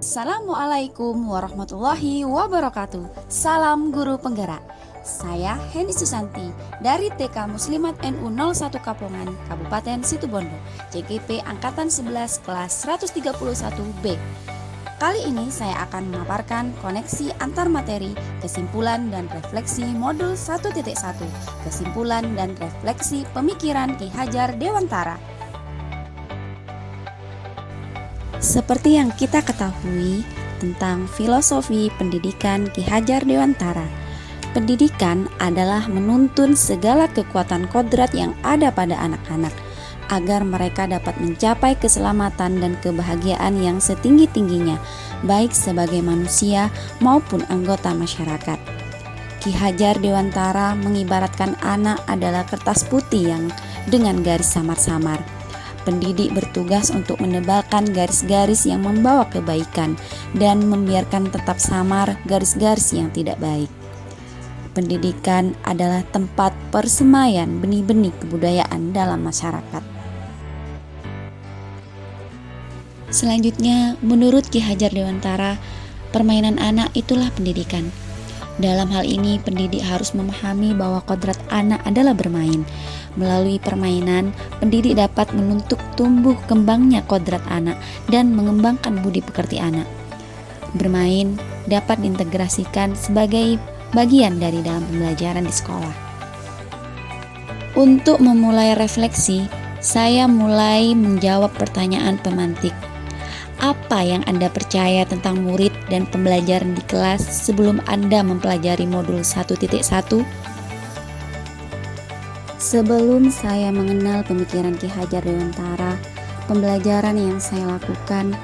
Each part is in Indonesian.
Assalamualaikum warahmatullahi wabarakatuh. Salam guru penggerak. Saya Heni Susanti dari TK Muslimat NU 01 Kapongan, Kabupaten Situbondo, CGP Angkatan 11 kelas 131B. Kali ini saya akan memaparkan koneksi antar materi, kesimpulan dan refleksi modul 1.1, kesimpulan dan refleksi pemikiran Ki Hajar Dewantara. Seperti yang kita ketahui tentang filosofi pendidikan Ki Hajar Dewantara, pendidikan adalah menuntun segala kekuatan kodrat yang ada pada anak-anak agar mereka dapat mencapai keselamatan dan kebahagiaan yang setinggi-tingginya, baik sebagai manusia maupun anggota masyarakat. Ki Hajar Dewantara mengibaratkan anak adalah kertas putih yang dengan garis samar-samar. Pendidik bertugas untuk menebalkan garis-garis yang membawa kebaikan dan membiarkan tetap samar garis-garis yang tidak baik. Pendidikan adalah tempat persemaian benih-benih kebudayaan dalam masyarakat. Selanjutnya, menurut Ki Hajar Dewantara, permainan anak itulah pendidikan. Dalam hal ini, pendidik harus memahami bahwa kodrat anak adalah bermain. Melalui permainan, pendidik dapat menuntut tumbuh kembangnya kodrat anak dan mengembangkan budi pekerti anak. Bermain dapat diintegrasikan sebagai bagian dari dalam pembelajaran di sekolah. Untuk memulai refleksi, saya mulai menjawab pertanyaan pemantik. Apa yang Anda percaya tentang murid dan pembelajaran di kelas sebelum Anda mempelajari modul 1.1? Sebelum saya mengenal pemikiran Ki Hajar Dewantara, pembelajaran yang saya lakukan,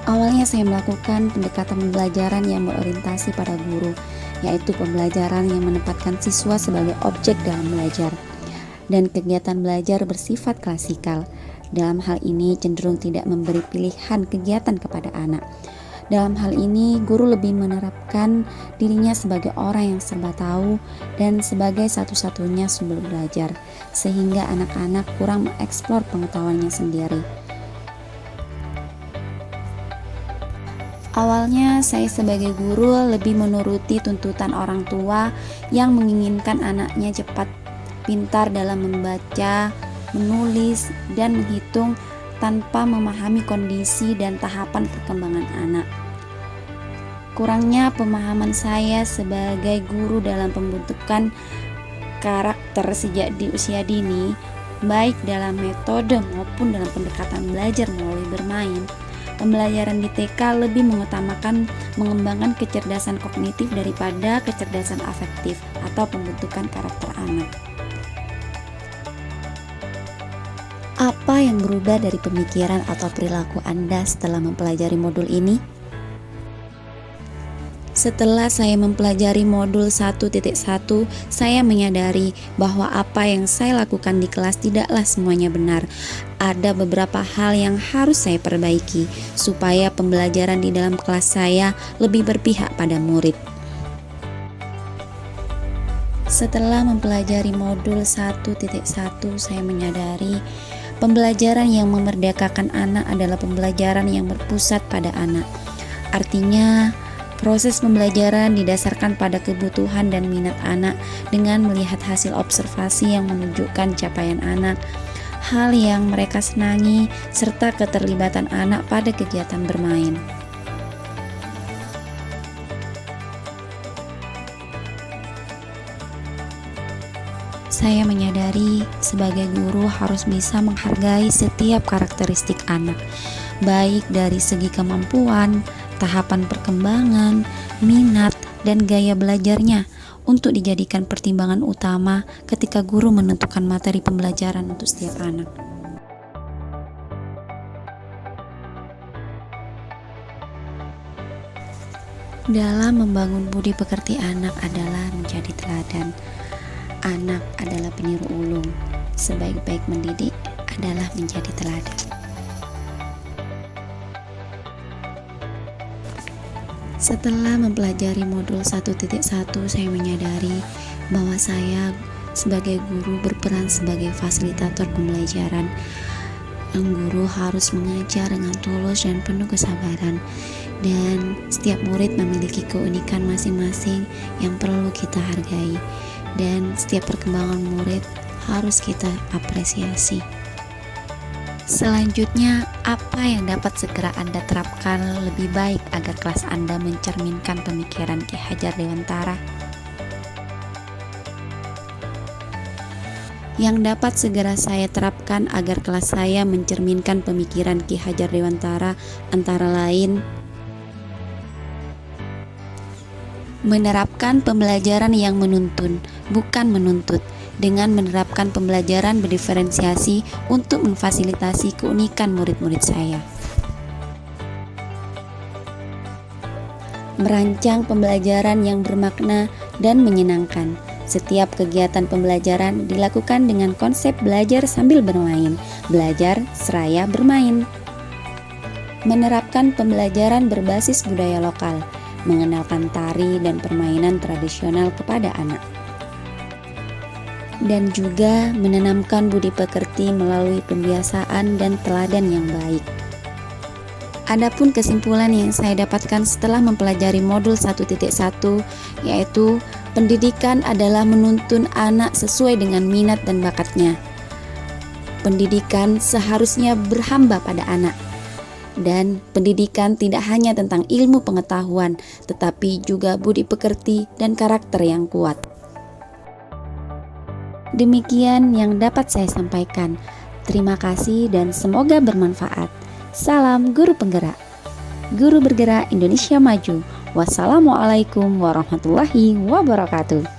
awalnya saya melakukan pendekatan pembelajaran yang berorientasi pada guru, yaitu pembelajaran yang menempatkan siswa sebagai objek dalam belajar, dan kegiatan belajar bersifat klasikal. Dalam hal ini cenderung tidak memberi pilihan kegiatan kepada anak. Dalam hal ini, guru lebih menerapkan dirinya sebagai orang yang serba tahu dan sebagai satu-satunya sumber belajar, sehingga anak-anak kurang mengeksplor pengetahuannya sendiri. Awalnya, saya sebagai guru lebih menuruti tuntutan orang tua yang menginginkan anaknya cepat pintar dalam membaca, menulis, dan menghitung tanpa memahami kondisi dan tahapan perkembangan anak. Kurangnya pemahaman saya sebagai guru dalam pembentukan karakter sejak di usia dini, baik dalam metode maupun dalam pendekatan belajar melalui bermain. Pembelajaran di TK lebih mengutamakan mengembangkan kecerdasan kognitif daripada kecerdasan afektif atau pembentukan karakter anak. Apa yang berubah dari pemikiran atau perilaku Anda setelah mempelajari modul ini? Setelah saya mempelajari modul 1.1, saya menyadari bahwa apa yang saya lakukan di kelas tidaklah semuanya benar. Ada beberapa hal yang harus saya perbaiki supaya pembelajaran di dalam kelas saya lebih berpihak pada murid. Setelah mempelajari modul 1.1, saya menyadari pembelajaran yang memerdekakan anak adalah pembelajaran yang berpusat pada anak. Artinya, proses pembelajaran didasarkan pada kebutuhan dan minat anak dengan melihat hasil observasi yang menunjukkan capaian anak, hal yang mereka senangi, serta keterlibatan anak pada kegiatan bermain. Saya menyadari sebagai guru harus bisa menghargai setiap karakteristik anak, baik dari segi kemampuan, tahapan perkembangan, minat, dan gaya belajarnya untuk dijadikan pertimbangan utama ketika guru menentukan materi pembelajaran untuk setiap anak. Dalam membangun budi pekerti anak adalah menjadi teladan. Anak adalah peniru ulung, sebaik-baik mendidik adalah menjadi teladan. Setelah mempelajari modul 1.1, saya menyadari bahwa saya sebagai guru berperan sebagai fasilitator pembelajaran. Sang guru harus mengajar dengan tulus dan penuh kesabaran, dan setiap murid memiliki keunikan masing-masing yang perlu kita hargai, dan setiap perkembangan murid harus kita apresiasi. Selanjutnya, apa yang dapat segera Anda terapkan lebih baik agar kelas Anda mencerminkan pemikiran Ki Hajar Dewantara? Yang dapat segera saya terapkan agar kelas saya mencerminkan pemikiran Ki Hajar Dewantara antara lain menerapkan pembelajaran yang menuntun, bukan menuntut, dengan menerapkan pembelajaran berdiferensiasi untuk memfasilitasi keunikan murid-murid saya. Merancang pembelajaran yang bermakna dan menyenangkan. Setiap kegiatan pembelajaran dilakukan dengan konsep belajar sambil bermain, belajar seraya bermain. Menerapkan pembelajaran berbasis budaya lokal, mengenalkan tari dan permainan tradisional kepada anak. Dan juga menanamkan budi pekerti melalui pembiasaan dan teladan yang baik. Adapun kesimpulan yang saya dapatkan setelah mempelajari modul 1.1 yaitu pendidikan adalah menuntun anak sesuai dengan minat dan bakatnya. Pendidikan seharusnya berhamba pada anak. Dan pendidikan tidak hanya tentang ilmu pengetahuan, tetapi juga budi pekerti dan karakter yang kuat. Demikian yang dapat saya sampaikan. Terima kasih dan semoga bermanfaat. Salam Guru Penggerak. Guru Bergerak Indonesia Maju. Wassalamualaikum warahmatullahi wabarakatuh.